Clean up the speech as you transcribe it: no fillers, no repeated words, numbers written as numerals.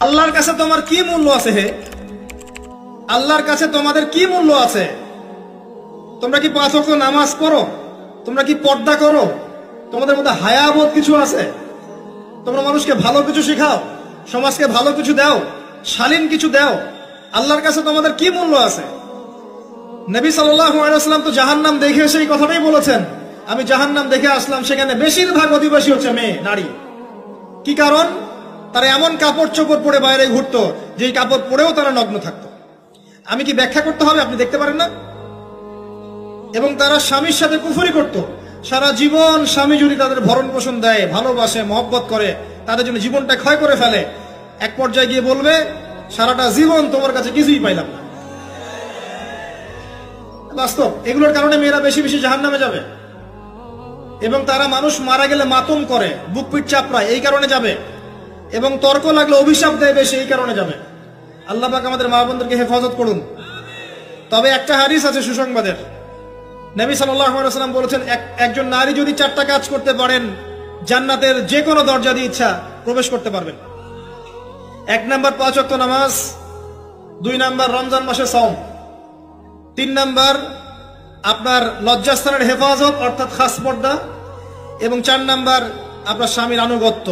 আল্লাহর কাছে তোমার কি মূল্য আছে? হে আল্লাহর কাছে তোমাদের কি মূল্য আছে? তোমরা কি 5 ওয়াক্ত নামাজ পড়ো? তোমরা কি পর্দা করো? তোমাদের মধ্যে হায়াবোধ কিছু আছে? তোমরা মানুষকে ভালো কিছু শেখাও, সমাজকে ভালো কিছু দাও, শালীন কিছু দাও। আল্লাহর কাছে তোমাদের কি মূল্য আছে? নবী সাল্লাল্লাহু আলাইহি ওয়াসাল্লাম তো জাহান্নাম দেখে এসে এই কথাটাই বলেছেন, আমি জাহান্নাম দেখে আসলাম, সেখানে বেশিরভাগ অধিবাসী হচ্ছে মেয়ে, নারী। কি কারণ? তারা এমন কাপড় চোপড় পরে বাইরে ঘুরতো, যেই কাপড় পরেও তারা নগ্ন থাকতো। আমি কি ব্যাখ্যা করতে হবে? আপনি দেখতে পারেন না? এবং তারা স্বামীর সাথে কুফরি করত। সারা জীবন স্বামী যদি তাদের ভরণ পোষণ দেয়, ভালোবাসে, মহব্বত করে, তাদের জন্য জীবনটা ক্ষয় করে ফেলে, এক পর্যায়ে গিয়ে বলবে সারাটা জীবন তোমার কাছে কিছুই পাইলাম না। বাস্তব। এগুলোর কারণে মেয়েরা বেশি বেশি জাহান্নামে যাবে। এবং তারা মানুষ মারা গেলে মাতম করে, বুক পিঠ চাপড়ায়, এই কারণে যাবে। এবং তর্ক লাগলে অভিশাপ দেয় বেশি, এই কারণে যাবে। আল্লাহ পাক আমাদের মা বোনদেরকে হেফাজত করুন। তবে একটা হাদিস আছে সুসংবাদের। নবী সাল্লাল্লাহু আলাইহি ওয়াসাল্লাম বলেছেন, একজন নারী যদি 4টা কাজ করতে পারেন, জান্নাতের যে কোনো দরজা দিয়ে ইচ্ছা প্রবেশ করতে পারবেন। 1 নাম্বার 5 ওয়াক্ত নামাজ, 2 নাম্বার রমজান মাসে সওম, 3 নাম্বার আপনার লজ্জাস্থানের হেফাজত অর্থাৎ খাস পর্দা, এবং 4 নাম্বার আপনার স্বামীর আনুগত্য।